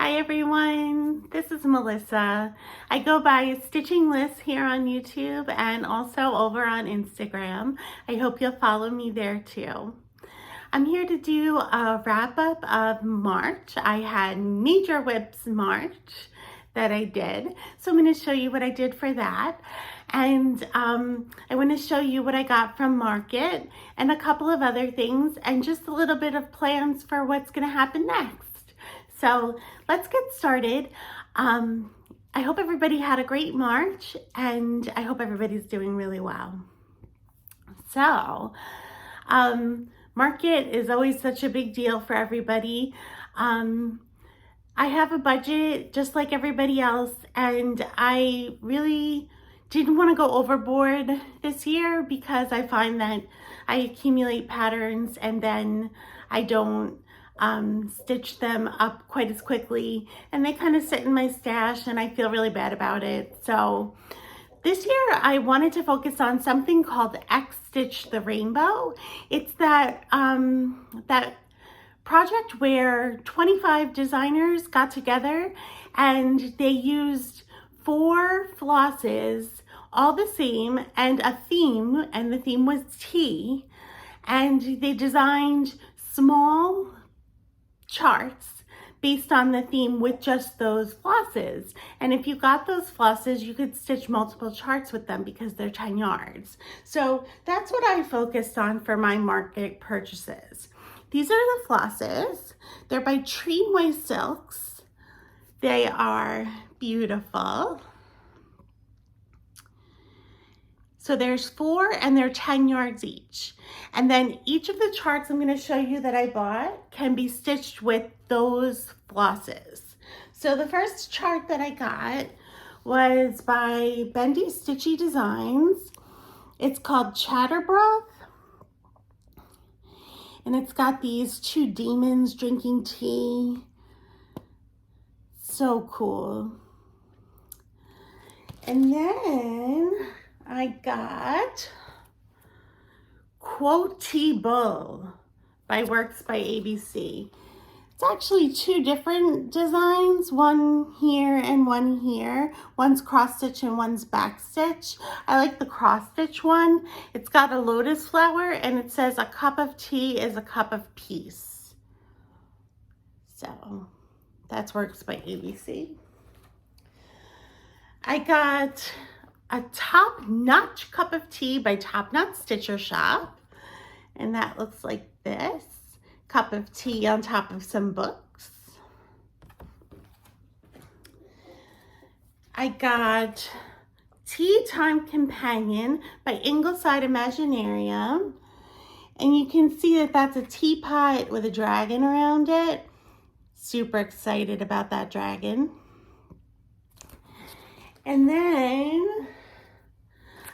Hi everyone, this is Melissa. I go by Stitching Liz here on YouTube and also over on Instagram. I hope you'll follow me there too. I'm here to do a wrap up of March. I had Major Whips March that I did. So I'm going to show you what I did for that. And I want to show you what I got from Market and a couple of other things and just a little bit of plans for what's going to happen next. So let's get started. I hope everybody had a great March and I hope everybody's doing really well. So Market is always such a big deal for everybody. I have a budget just like everybody else, and I really didn't want to go overboard this year because I find that I accumulate patterns and then I don't stitch them up quite as quickly, and they kind of sit in my stash and I feel really bad about it. So this year I wanted to focus on something called X Stitch the Rainbow. It's that project where 25 designers got together and they used 4 flosses, all the same, and a theme, and the theme was tea, and they designed small charts based on the theme with just those flosses. And if you got those flosses, you could stitch multiple charts with them because they're 10 yards. So that's what I focused on for my Market purchases. These are the flosses. They're by Treenway Silks. They are beautiful. So there's 4 and they're 10 yards each. And then each of the charts I'm going to show you that I bought can be stitched with those flosses. So the first chart that I got was by Bendy Stitchy Designs. It's called Chatterbroth. And it's got these 2 demons drinking tea. So cool. And then I got Quotable by Works by ABC. It's actually 2 different designs, one here and one here. One's cross stitch and one's back stitch. I like the cross stitch one. It's got a lotus flower and it says a cup of tea is a cup of peace. So that's Works by ABC. I got a Top Notch cup of tea by Top Notch Stitcher Shop. And that looks like this. Cup of tea on top of some books. I got Tea Time Companion by Ingleside Imaginarium. And you can see that that's a teapot with a dragon around it. Super excited about that dragon. And then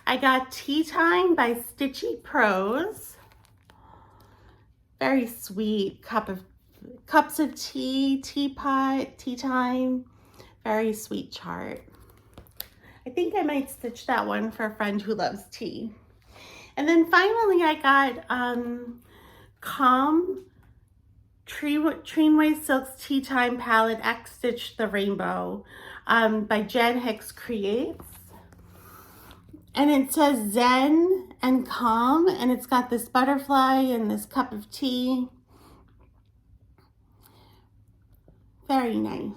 I got Tea Time by Stitchy Prose. Very sweet cups of tea, teapot, tea time. Very sweet chart. I think I might stitch that one for a friend who loves tea. And then finally I got Calm Treenway Silks Tea Time Palette X Stitch the Rainbow by Jen Hicks Creates. And it says Zen and Calm, and it's got this butterfly and this cup of tea. Very nice.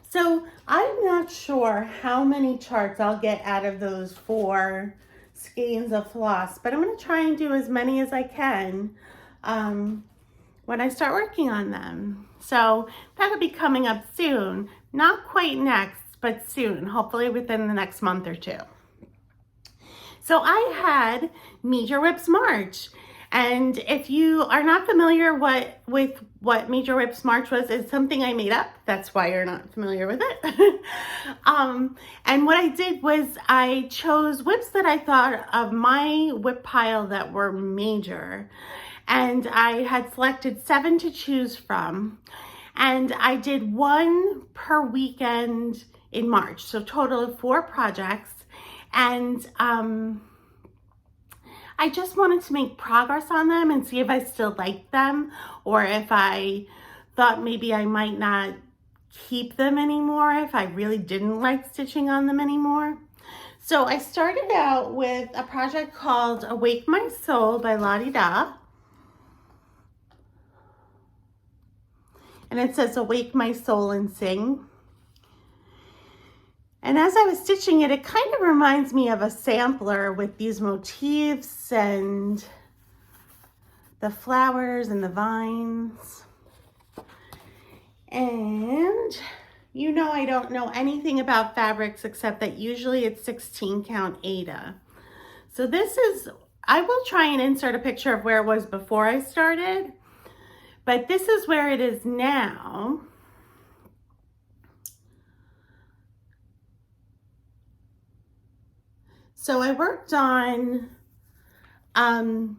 So I'm not sure how many charts I'll get out of those 4 skeins of floss, but I'm going to try and do as many as I can when I start working on them. So that'll be coming up soon. Not quite next, but soon, hopefully within the next month or 2. So I had Major Whips March, and if you are not familiar with what Major Whips March was, it's something I made up. That's why you're not familiar with it. And what I did was I chose whips that I thought of my whip pile that were major, and I had selected 7 to choose from, and I did 1 per weekend in March, so total of 4 projects. And I just wanted to make progress on them and see if I still liked them, or if I thought maybe I might not keep them anymore if I really didn't like stitching on them anymore. So I started out with a project called Awake My Soul by Lottie Da. And it says, awake my soul and sing. And as I was stitching it, it kind of reminds me of a sampler with these motifs and the flowers and the vines. And you know I don't know anything about fabrics except that usually it's 16 count Aida. So this is, I will try and insert a picture of where it was before I started, but this is where it is now. So I worked on, I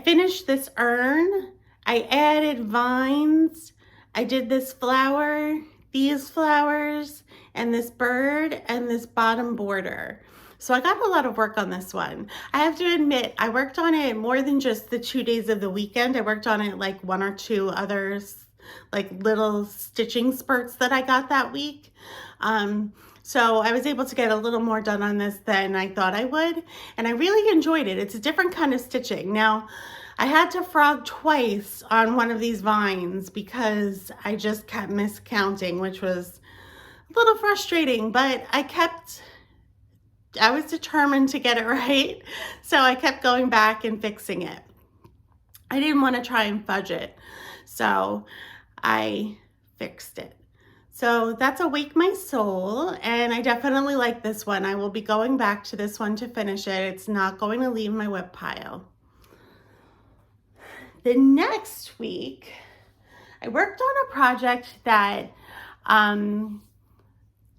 finished this urn, I added vines, I did this flower, these flowers, and this bird, and this bottom border. So I got a lot of work on this one. I have to admit, I worked on it more than just the 2 days of the weekend. I worked on it like 1 or 2 others, like little stitching spurts that I got that week. So I was able to get a little more done on this than I thought I would, and I really enjoyed it. It's a different kind of stitching. Now, I had to frog twice on one of these vines because I just kept miscounting, which was a little frustrating, but I was determined to get it right, so I kept going back and fixing it. I didn't want to try and fudge it, so I fixed it. So that's Awake My Soul, and I definitely like this one. I will be going back to this one to finish it. It's not going to leave my whip pile. The next week, I worked on a project that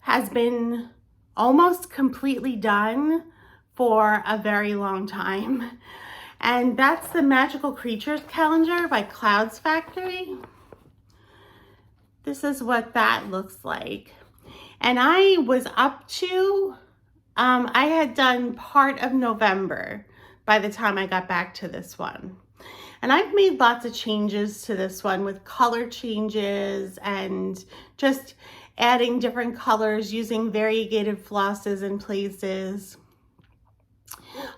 has been almost completely done for a very long time. And that's the Magical Creatures calendar by Clouds Factory. This is what that looks like. And I was up to, I had done part of November by the time I got back to this one. And I've made lots of changes to this one with color changes and just adding different colors using variegated flosses in places.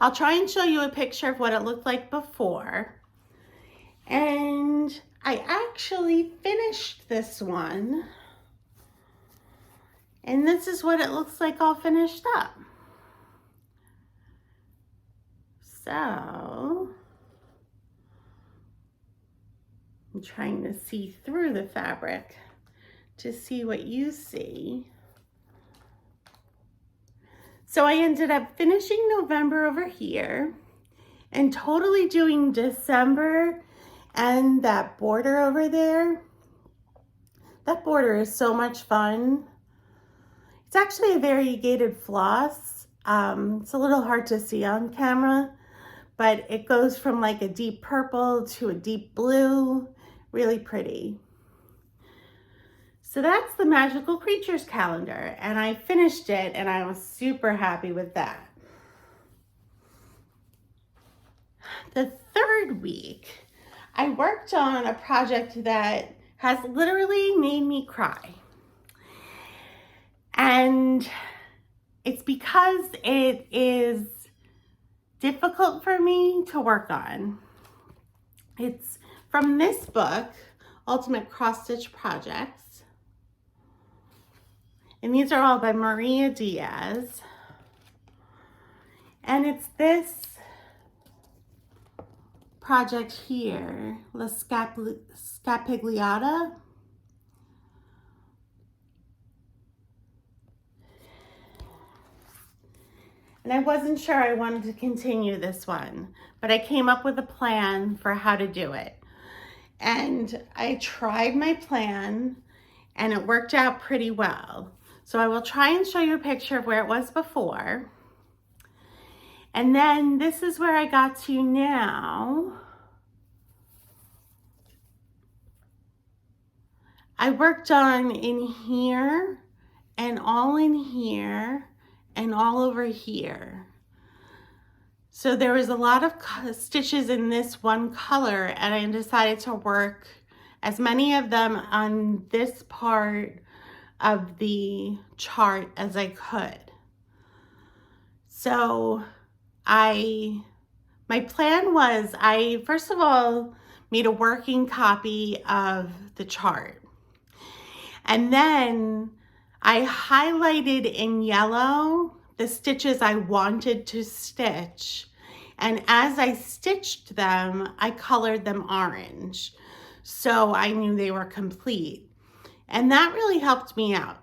I'll try and show you a picture of what it looked like before. And I actually finished this one. And this is what it looks like all finished up. So I'm trying to see through the fabric to see what you see. So I ended up finishing November over here and totally doing December and that border over there. That border is so much fun. It's actually a variegated floss. It's a little hard to see on camera, but it goes from like a deep purple to a deep blue. Really pretty. So that's the Magical Creatures calendar, and I finished it and I was super happy with that. The third week, I worked on a project that has literally made me cry. And it's because it is difficult for me to work on. It's from this book, Ultimate Cross Stitch Projects. And these are all by Maria Diaz. And it's this project here, La Scapegliata. And I wasn't sure I wanted to continue this one, but I came up with a plan for how to do it. And I tried my plan and it worked out pretty well. So I will try and show you a picture of where it was before. And then this is where I got to now. I worked on in here and all in here and all over here. So there was a lot of stitches in this one color, and I decided to work as many of them on this part of the chart as I could. So my plan was, I first of all made a working copy of the chart. And then I highlighted in yellow the stitches I wanted to stitch. And as I stitched them, I colored them orange. So I knew they were complete. And that really helped me out.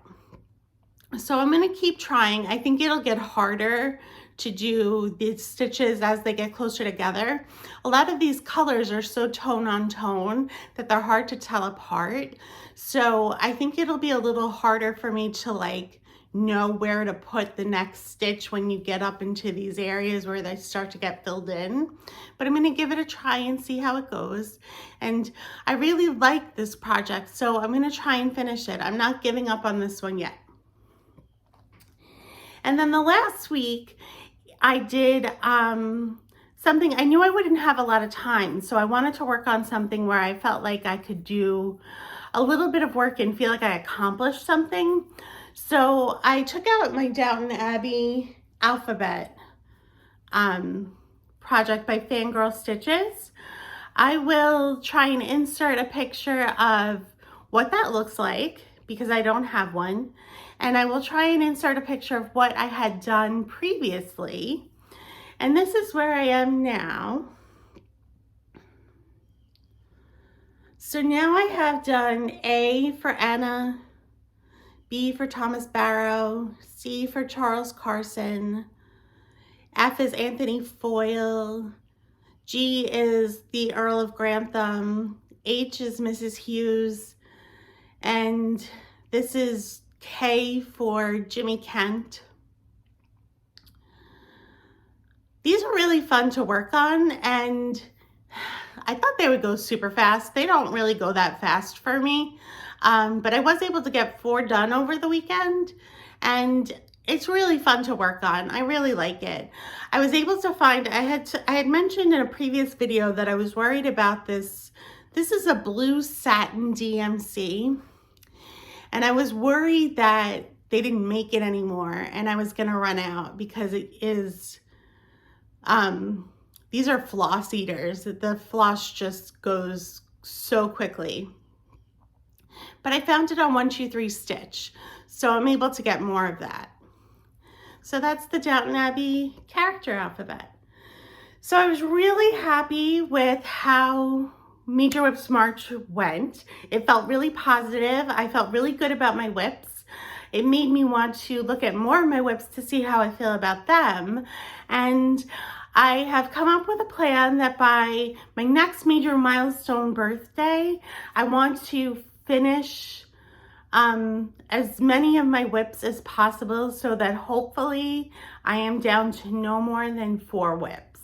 So I'm going to keep trying. I think it'll get harder to do these stitches as they get closer together. A lot of these colors are so tone on tone that they're hard to tell apart. So I think it'll be a little harder for me to like know where to put the next stitch when you get up into these areas where they start to get filled in. But I'm going to give it a try and see how it goes. And I really like this project, so I'm going to try and finish it. I'm not giving up on this one yet. And then the last week I did something. I knew I wouldn't have a lot of time, so I wanted to work on something where I felt like I could do a little bit of work and feel like I accomplished something. So I took out my Downton Abbey alphabet project by Fangirl Stitches. I will try and insert a picture of what that looks like because I don't have one. And I will try and insert a picture of what I had done previously. And this is where I am now. So now I have done A for Anna, B for Thomas Barrow, C for Charles Carson, F is Anthony Foyle, G is the Earl of Grantham, H is Mrs. Hughes, and this is K for Jimmy Kent. These are really fun to work on, and I thought they would go super fast. They don't really go that fast for me, but I was able to get 4 done over the weekend, and it's really fun to work on. I really like it. I was able to find, I had mentioned in a previous video that I was worried about this. This is a blue satin DMC, and I was worried that they didn't make it anymore and I was gonna run out because it is, these are floss eaters. The floss just goes so quickly. But I found it on 123 Stitch, so I'm able to get more of that. So that's the Downton Abbey character alphabet. So I was really happy with how Major Whips March went. It felt really positive. I felt really good about my whips. It made me want to look at more of my whips to see how I feel about them. And I have come up with a plan that by my next major milestone birthday, I want to finish as many of my whips as possible so that hopefully I am down to no more than 4 whips.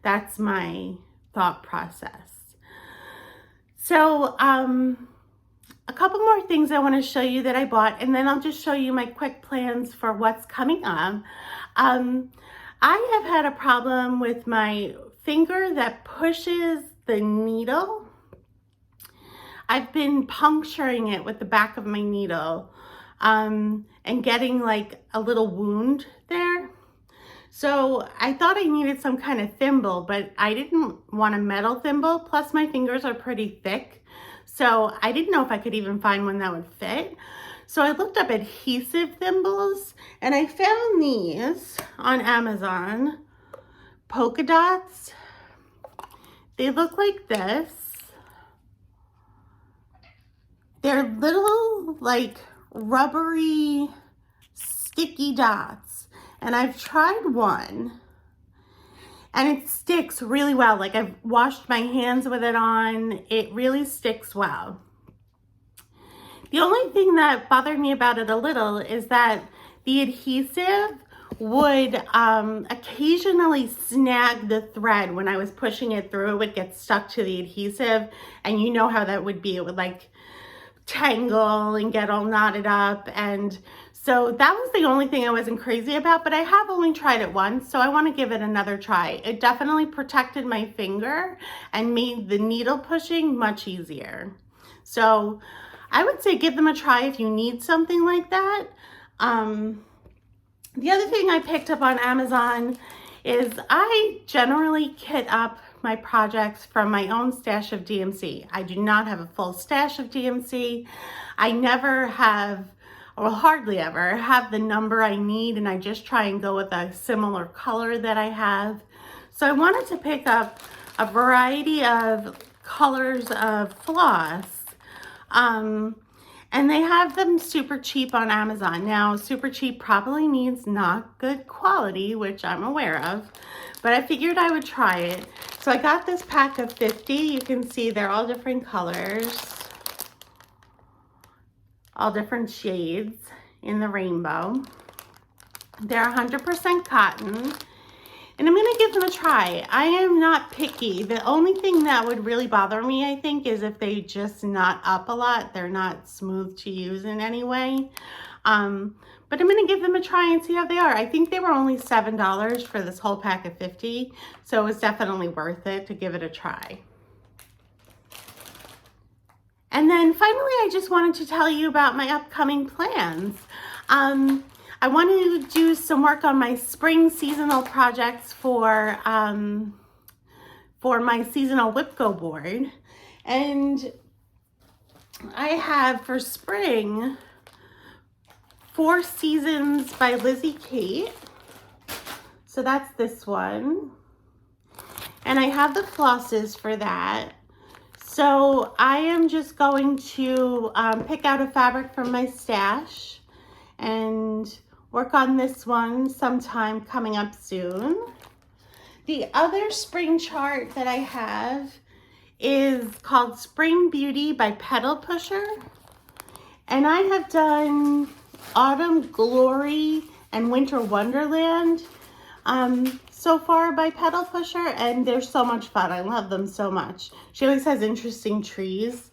That's my thought process. So a couple more things I want to show you that I bought, and then I'll just show you my quick plans for what's coming up. I have had a problem with my finger that pushes the needle. I've been puncturing it with the back of my needle and getting like a little wound there. So I thought I needed some kind of thimble, but I didn't want a metal thimble. Plus my fingers are pretty thick. So I didn't know if I could even find one that would fit. So I looked up adhesive thimbles and I found these on Amazon. Polka dots. They look like this. They're little like rubbery sticky dots. And I've tried one and it sticks really well. Like I've washed my hands with it on. It really sticks well. The only thing that bothered me about it a little is that the adhesive would occasionally snag the thread when I was pushing it through. It would get stuck to the adhesive, and you know how that would be. It would like tangle and get all knotted up, and so that was the only thing I wasn't crazy about, but I have only tried it once, so I want to give it another try. It definitely protected my finger and made the needle pushing much easier. So I would say give them a try if you need something like that. The other thing I picked up on Amazon is I generally kit up my projects from my own stash of DMC. I do not have a full stash of DMC. I never have, or hardly ever, have the number I need, and I just try and go with a similar color that I have. So I wanted to pick up a variety of colors of floss. And they have them super cheap on Amazon. Now, super cheap probably means not good quality, which I'm aware of, but I figured I would try it. So I got this pack of 50. You can see they're all different colors, all different shades in the rainbow. They're 100% cotton. And I'm going to give them a try. I am not picky. The only thing that would really bother me, I think, is if they just knot up a lot. They're not smooth to use in any way. But I'm going to give them a try and see how they are. I think they were only $7 for this whole pack of 50. So it was definitely worth it to give it a try. And then finally, I just wanted to tell you about my upcoming plans. I want to do some work on my spring seasonal projects for my seasonal whip-go board. And I have for spring 4 Seasons by Lizzie Kate. So that's this one. And I have the flosses for that. So I am just going to pick out a fabric from my stash and work on this one sometime coming up soon. The other spring chart that I have is called Spring Beauty by Petal Pusher. And I have done Autumn Glory and Winter Wonderland so far by Petal Pusher, and they're so much fun. I love them so much. She always has interesting trees.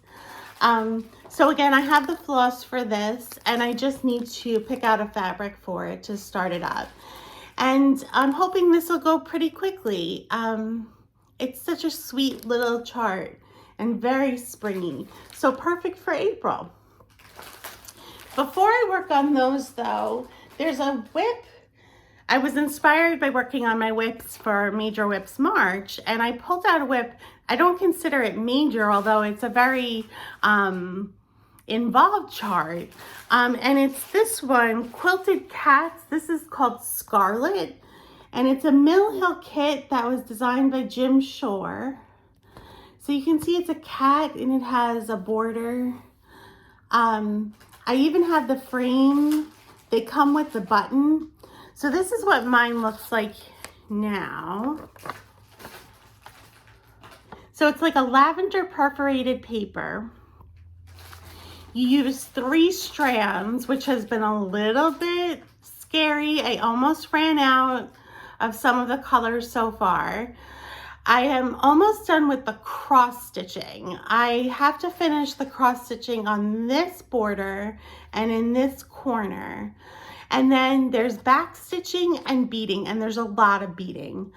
So again, I have the floss for this, and I just need to pick out a fabric for it to start it up. And I'm hoping this will go pretty quickly. It's such a sweet little chart and very springy. So perfect for April. Before I work on those though, there's a whip. I was inspired by working on my whips for Major Whips March, and I pulled out a whip. I don't consider it major, although it's a very involved chart. And it's this one, Quilted Cats. This is called Scarlet, and it's a Mill Hill kit that was designed by Jim Shore. So you can see it's a cat and it has a border. I even have the frame. They come with the button. So this is what mine looks like now. So it's like a lavender perforated paper. You use 3 strands, which has been a little bit scary. I almost ran out of some of the colors so far. I am almost done with the cross stitching. I have to finish the cross stitching on this border and in this corner. And then there's back stitching and beading, and there's a lot of beading.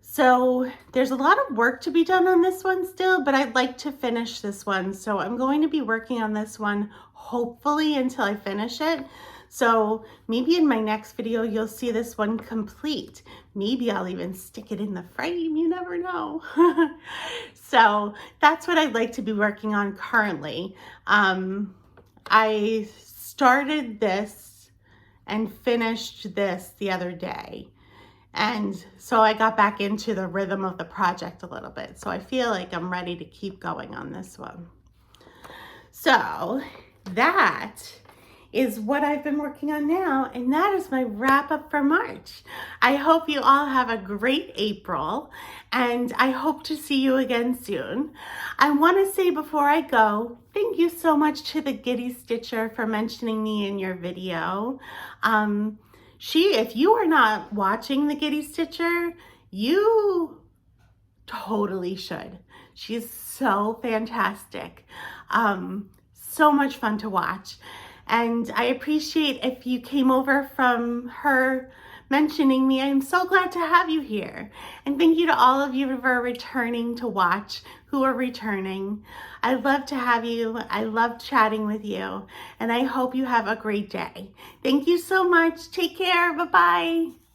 So there's a lot of work to be done on this one still, but I'd like to finish this one. So I'm going to be working on this one hopefully until I finish it. So maybe in my next video, you'll see this one complete. Maybe I'll even stick it in the frame, you never know. So that's what I'd like to be working on currently. I started this and finished this the other day. And so I got back into the rhythm of the project a little bit. So I feel like I'm ready to keep going on this one. So that is what I've been working on now, and that is my wrap up for March. I hope you all have a great April, and I hope to see you again soon. I want to say before I go, thank you so much to the Giddy Stitcher for mentioning me in your video. If you are not watching the Giddy Stitcher, you totally should. She's so fantastic. So much fun to watch. And I appreciate if you came over from her mentioning me. I am so glad to have you here. And thank you to all of you for returning to watch, who are returning. I love to have you. I love chatting with you. And I hope you have a great day. Thank you so much. Take care. Bye-bye.